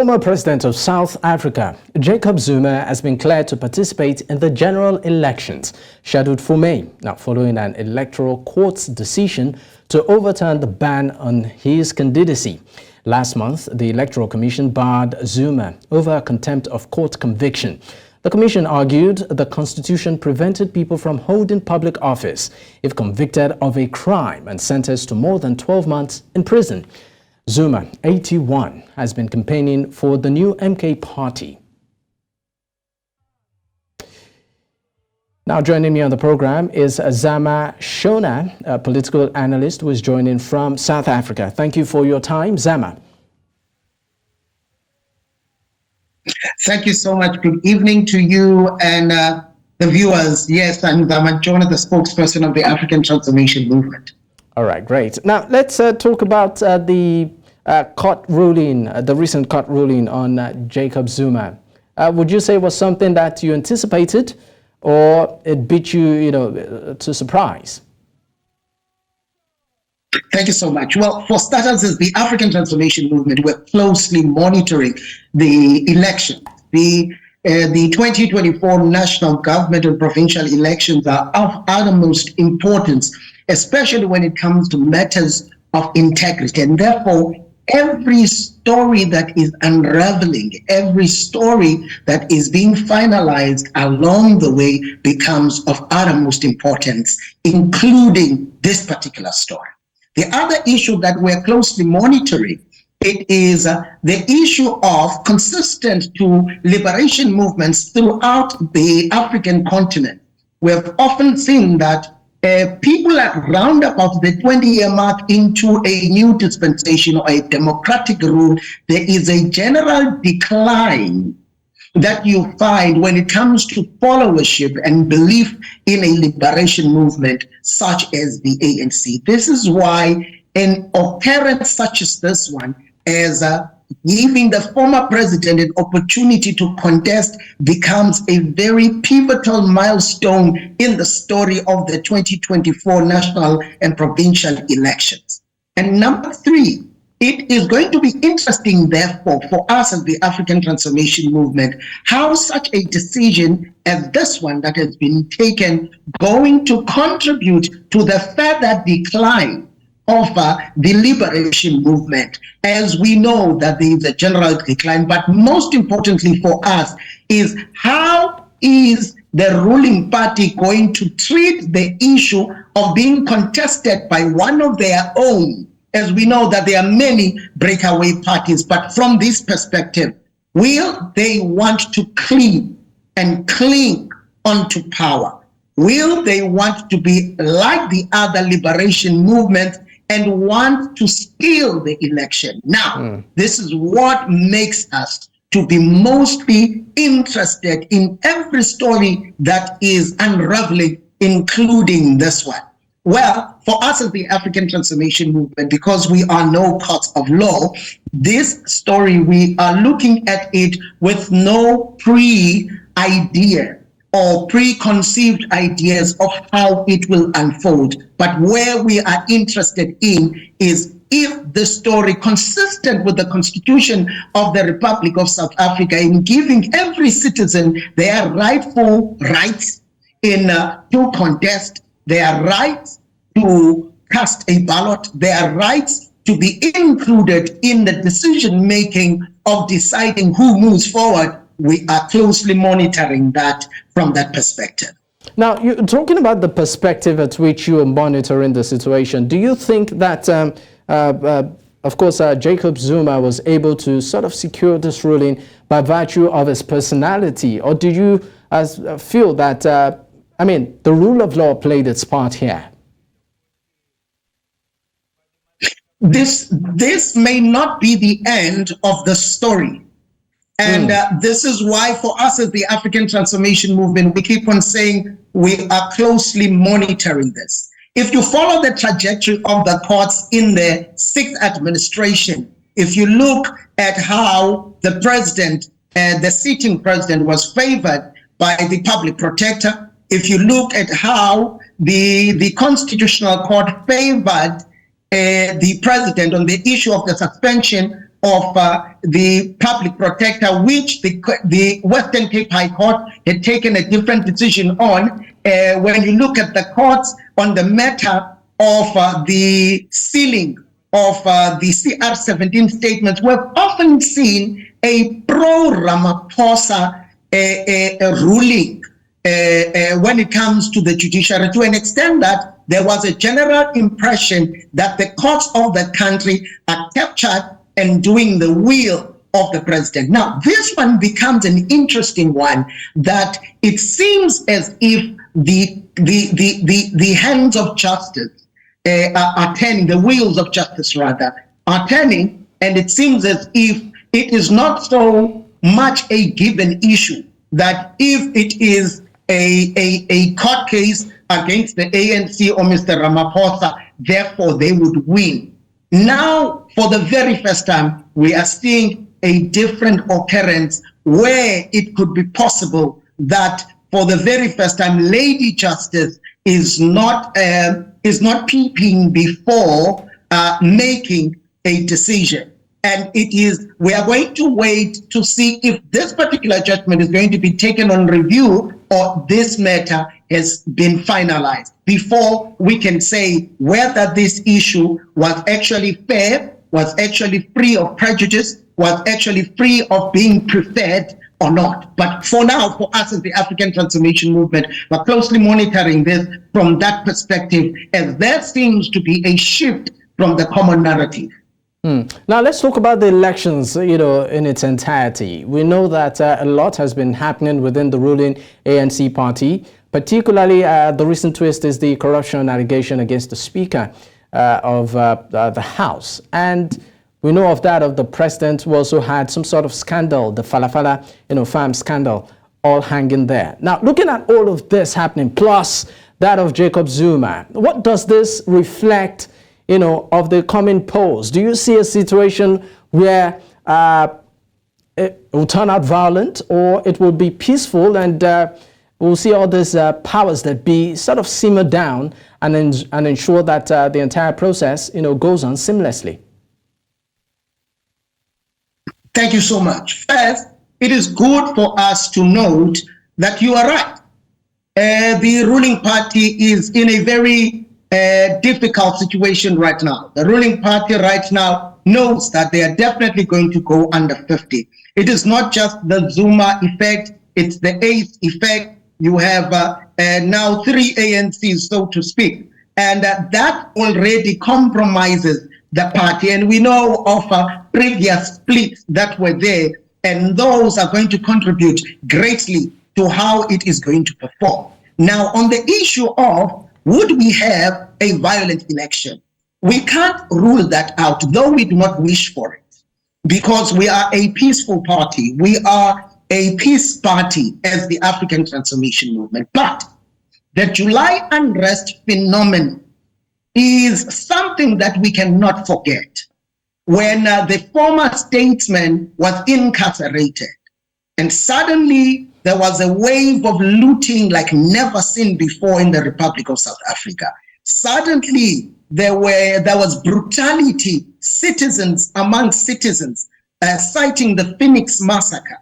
Former President of South Africa, Jacob Zuma, has been cleared to participate in the general elections scheduled for May, now following an electoral court's decision to overturn the ban on his candidacy. Last month, the Electoral Commission barred Zuma over a contempt of court conviction. The commission argued the constitution prevented people from holding public office if convicted of a crime and sentenced to more than 12 months in prison. Zuma, 81, has been campaigning for the new MK party. Now joining me on the program is Zama Shona, a political analyst who is joining from South Africa. Thank you for your time, Zama. Thank you so much. Good evening to you and the viewers. Yes, I'm Zama Shona, the spokesperson of the African Transformation Movement. All right, great. Now let's talk about the court ruling, the recent court ruling on Jacob Zuma. Would you say it was something that you anticipated, or it beat you, to surprise? Thank you so much. Well, for starters, as the African Transformation Movement, we're closely monitoring the election. The 2024 national government and provincial elections are of utmost importance, especially when it comes to matters of integrity. And therefore, every story that is unraveling, every story that is being finalized along the way becomes of utmost importance, including this particular story. The other issue that we're closely monitoring, it is the issue of consistent to liberation movements throughout the African continent. We have often seen that people at round about the 20-year mark into a new dispensation or a democratic rule, there is a general decline that you find when it comes to followership and belief in a liberation movement such as the ANC. This is why an occurrence such as this one, as giving the former president an opportunity to contest, becomes a very pivotal milestone in the story of the 2024 national and provincial elections. And number three, it is going to be interesting, therefore, for us as the African Transformation Movement, how such a decision as this one that has been taken going to contribute to the further decline of the liberation movement, as we know that there is a general decline. But most importantly for us is how is the ruling party going to treat the issue of being contested by one of their own, as we know that there are many breakaway parties. But from this perspective, will they want to cling onto power? Will they want to be like the other liberation movements and want to steal the election? Now, this is what makes us to be mostly interested in every story that is unraveling, including this one. Well, for us as the African Transformation Movement, because we are no courts of law, this story, we are looking at it with no pre-idea or preconceived ideas of how it will unfold. But where we are interested in is if the story consistent with the Constitution of the Republic of South Africa in giving every citizen their rightful rights in to contest, their rights to cast a ballot, their rights to be included in the decision-making of deciding who moves forward. We are closely monitoring that from that perspective. Now, you're talking about the perspective at which you are monitoring the situation. Do you think that, of course, Jacob Zuma was able to sort of secure this ruling by virtue of his personality? Or do you feel that, the rule of law played its part here? This may not be the end of the story. And this is why for us as the African Transformation Movement, we keep on saying we are closely monitoring this. If you follow the trajectory of the courts in the sixth administration, if you look at how the president, the sitting president was favored by the public protector, if you look at how the Constitutional Court favored the president on the issue of the suspension of the public protector, which the Western Cape High Court had taken a different decision on. When you look at the courts on the matter of the sealing of the CR17 statements, we've often seen a pro-Ramaphosa ruling when it comes to the judiciary, to an extent that there was a general impression that the courts of the country are captured and doing the will of the president. Now, this one becomes an interesting one, that it seems as if the hands of justice are turning, the wheels of justice rather, are turning, and it seems as if it is not so much a given issue that if it is a court case against the ANC or Mr. Ramaphosa, therefore they would win. Now, for the very first time, we are seeing a different occurrence where it could be possible that for the very first time, Lady Justice is not peeping before making a decision. And we are going to wait to see if this particular judgment is going to be taken on review or this matter has been finalized before we can say whether this issue was actually fair, was actually free of prejudice, was actually free of being preferred or not. But for now, for us as the African Transformation Movement, we're closely monitoring this from that perspective, as there seems to be a shift from the common narrative. Now let's talk about the elections, in its entirety. We know that a lot has been happening within the ruling ANC party. Particularly, the recent twist is the corruption allegation against the Speaker of the House. And we know of that of the president, who also had some sort of scandal, the Falafala, farm scandal, all hanging there. Now, looking at all of this happening, plus that of Jacob Zuma, what does this reflect, of the coming polls? Do you see a situation where it will turn out violent, or it will be peaceful and we'll see all these powers that be sort of simmer down and ensure that the entire process, goes on seamlessly? Thank you so much. First, it is good for us to note that you are right. The ruling party is in a very difficult situation right now. The ruling party right now knows that they are definitely going to go under 50. It is not just the Zuma effect, it's the ACE effect. You have now 3 ANCs, so to speak, and that already compromises the party. And we know of previous splits that were there, and those are going to contribute greatly to how it is going to perform. Now, on the issue of would we have a violent election, we can't rule that out, though we do not wish for it, because we are a peaceful party. We are a peace party as the African Transformation Movement. But the July unrest phenomenon is something that we cannot forget. When the former statesman was incarcerated, and suddenly there was a wave of looting like never seen before in the Republic of South Africa. Suddenly there was brutality, citizens among citizens, citing the Phoenix massacre.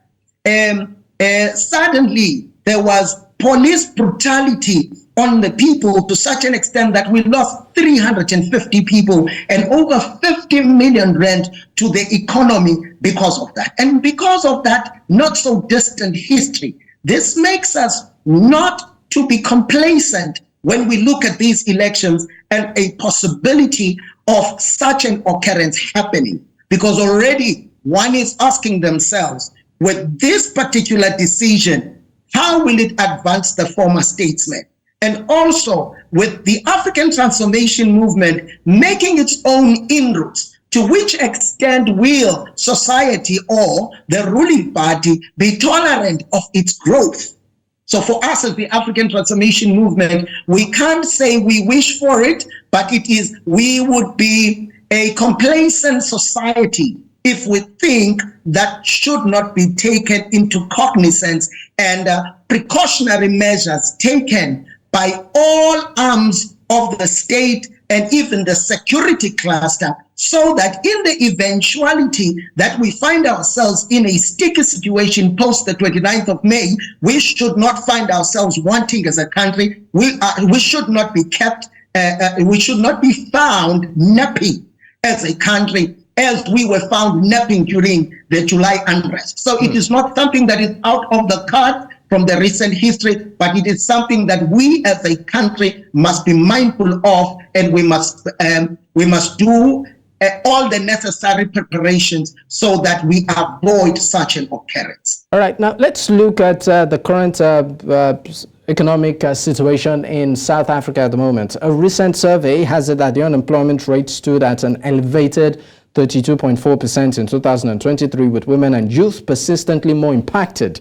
Suddenly there was police brutality on the people to such an extent that we lost 350 people and over 50 million rand to the economy because of that. And because of that not so distant history, this makes us not to be complacent when we look at these elections and a possibility of such an occurrence happening, because already one is asking themselves, with this particular decision, how will it advance the former statesman? And also with the African Transformation Movement making its own inroads, to which extent will society or the ruling party be tolerant of its growth? So for us as the African Transformation Movement, we can't say we wish for it, but we would be a complacent society if we think that should not be taken into cognizance and precautionary measures taken by all arms of the state and even the security cluster, so that in the eventuality that we find ourselves in a sticky situation post the 29th of May, we should not find ourselves wanting as a country. We should not be kept, we should not be found napping as a country as we were found napping during the July unrest. So it is not something that is out of the cards from the recent history, but it is something that we as a country must be mindful of, and we must do all the necessary preparations so that we avoid such an occurrence. All right, now let's look at the current economic situation in South Africa at the moment. A recent survey has it that the unemployment rate stood at an elevated 32.4% in 2023, with women and youth persistently more impacted.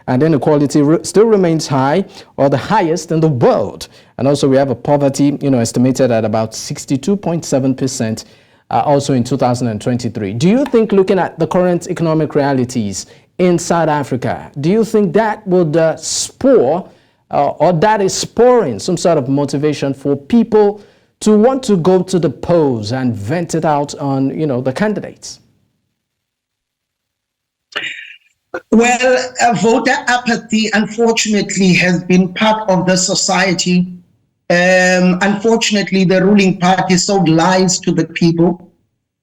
And inequality still remains high, or the highest in the world. And also we have a poverty, estimated at about 62.7%, also in 2023. Do you think, looking at the current economic realities in South Africa, do you think that would spur or that is spurring some sort of motivation for people to want to go to the polls and vent it out on, the candidates? Well, voter apathy, unfortunately, has been part of the society. Unfortunately, the ruling party sold lies to the people.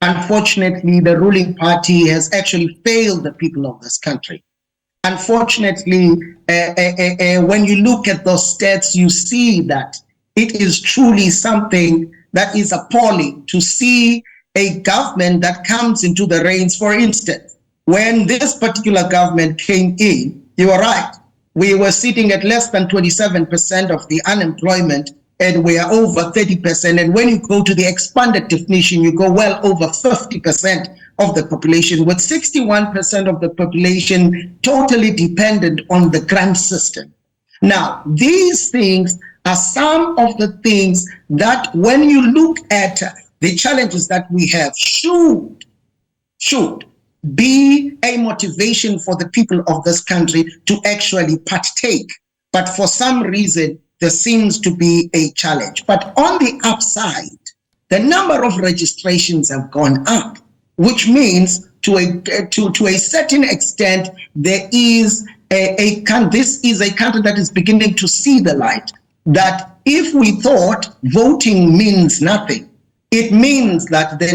Unfortunately, the ruling party has actually failed the people of this country. Unfortunately, when you look at those stats, you see that it is truly something that is appalling to see a government that comes into the reins. For instance, when this particular government came in, you are right, we were sitting at less than 27% of the unemployment, and we are over 30%. And when you go to the expanded definition, you go well over 50% of the population, with 61% of the population totally dependent on the grant system. Now, these things are some of the things that, when you look at the challenges that we have, should be a motivation for the people of this country to actually partake. But for some reason, there seems to be a challenge. But on the upside, the number of registrations have gone up, which means to a certain extent, this is a country that is beginning to see the light. That if we thought voting means nothing, it means that the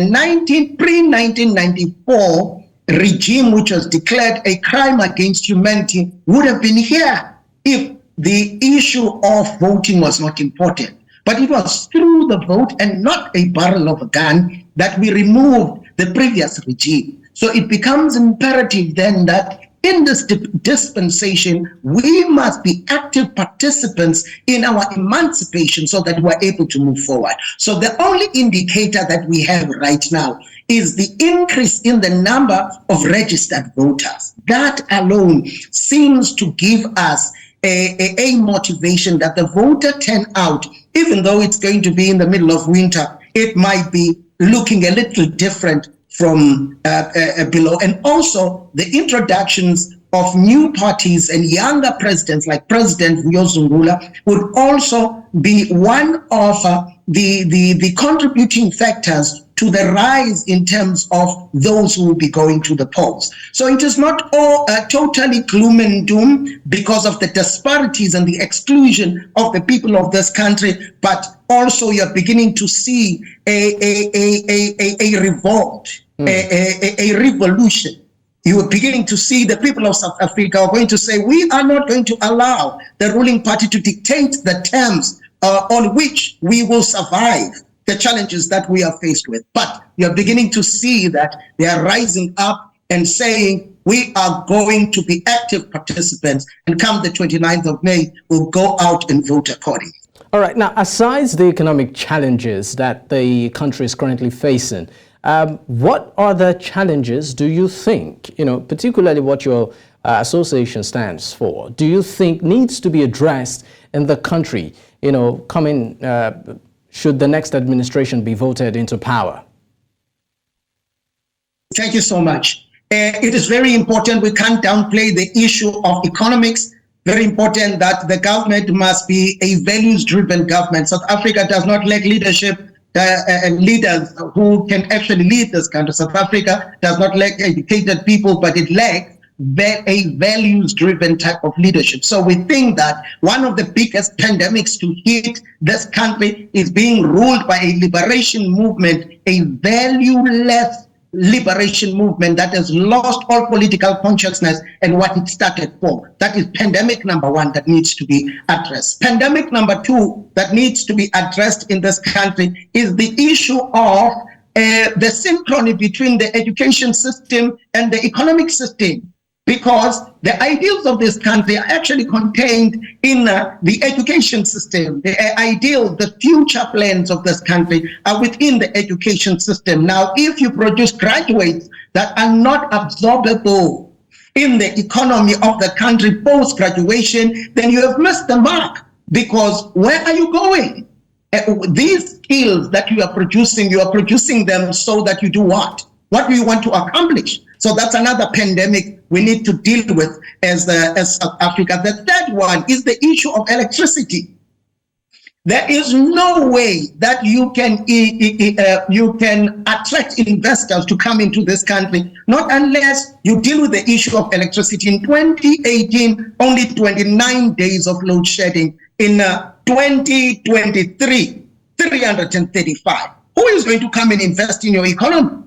pre-1994 regime, which was declared a crime against humanity, would have been here if the issue of voting was not important. But it was through the vote and not a barrel of a gun that we removed the previous regime. So it becomes imperative then that in this dispensation, we must be active participants in our emancipation so that we're able to move forward. So the only indicator that we have right now is the increase in the number of registered voters. That alone seems to give us a motivation that the voter turnout, even though it's going to be in the middle of winter, it might be looking a little different from below. And also the introductions of new parties and younger presidents like President Zuma would also be one of the contributing factors to the rise in terms of those who will be going to the polls. So it is not all totally gloom and doom because of the disparities and the exclusion of the people of this country, but also you're beginning to see a revolt, a revolution. You are beginning to see the people of South Africa are going to say, we are not going to allow the ruling party to dictate the terms on which we will survive the challenges that we are faced with. But you're beginning to see that they are rising up and saying, we are going to be active participants, and come the 29th of May, we'll go out and vote accordingly. All right. Now, aside the economic challenges that the country is currently facing, what other challenges do you think, particularly what your association stands for, do you think needs to be addressed in the country, should the next administration be voted into power? Thank you so much. It is very important. We can't downplay the issue of economics. Very important that the government must be a values-driven government. South Africa does not lack leadership, leaders who can actually lead this country. South Africa does not lack educated people, but it lacks a values-driven type of leadership. So we think that one of the biggest pandemics to hit this country is being ruled by a liberation movement, a valueless liberation movement that has lost all political consciousness and what it started for. That is pandemic number one that needs to be addressed. Pandemic number two that needs to be addressed in this country is the issue of the synchrony between the education system and the economic system, because the ideals of this country are actually contained in the education system. The ideals, the future plans of this country are within the education system. Now, if you produce graduates that are not absorbable in the economy of the country post-graduation, then you have missed the mark, because where are you going? These skills that you are producing them so that you do what? What do you want to accomplish? So that's another pandemic we need to deal with as South Africa. The third one is the issue of electricity. There is no way that you can attract investors to come into this country, not unless you deal with the issue of electricity. In 2018, only 29 days of load shedding. In 2023, 335. Who is going to come and invest in your economy?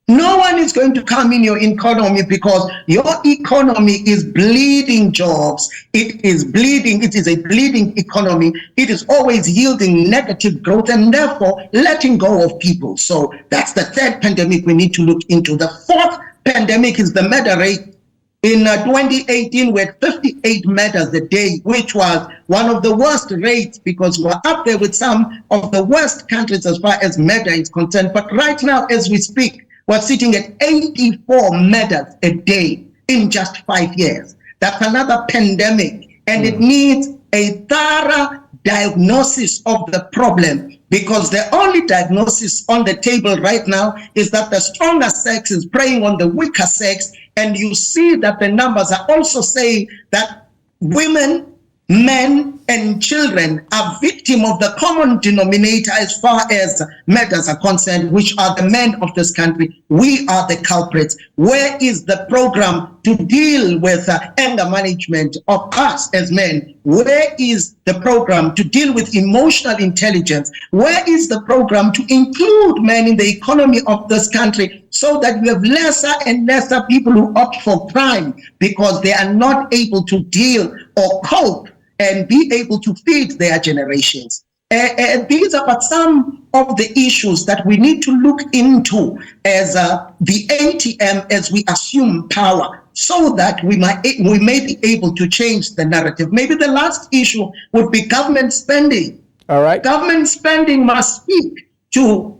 No one is going to come in your economy, because your economy is bleeding jobs. It is bleeding. It is a bleeding economy. It is always yielding negative growth and therefore letting go of people. So that's the third pandemic we need to look into. The fourth pandemic is the murder rate. In 2018, we had 58 murders a day, which was one of the worst rates, because we're up there with some of the worst countries as far as murder is concerned. But right now, as we speak, we're sitting at 84 murders a day in just 5 years. That's another pandemic, and it needs a thorough diagnosis of the problem, because the only diagnosis on the table right now is that the stronger sex is preying on the weaker sex, and you see that the numbers are also saying that women, men, and children are victims of the common denominator as far as matters are concerned, which are the men of this country. We are the culprits. Where is the program to deal with anger management of us as men? Where is the program to deal with emotional intelligence? Where is the program to include men in the economy of this country, so that we have lesser and lesser people who opt for crime because they are not able to deal or cope and be able to feed their generations? And these are but some of the issues that we need to look into as the ATM as we assume power, so that we may be able to change the narrative. Maybe the last issue would be government spending. All right. Government spending must speak to,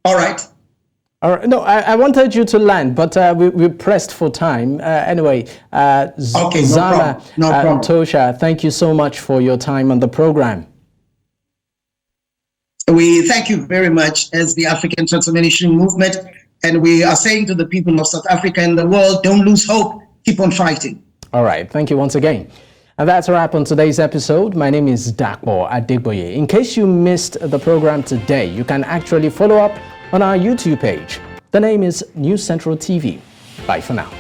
all right. All right. No, I wanted you to land, but we pressed for time. Anyway, okay, Zama, no problem. Ntosha, thank you so much for your time on the program. We thank you very much as the African Transformation Movement, and we are saying to the people of South Africa and the world, don't lose hope, keep on fighting. All right, thank you once again. And that's a wrap on today's episode. My name is Dapo Adegboye. In case you missed the program today, you can actually follow up on our YouTube page. The name is News Central TV. Bye for now.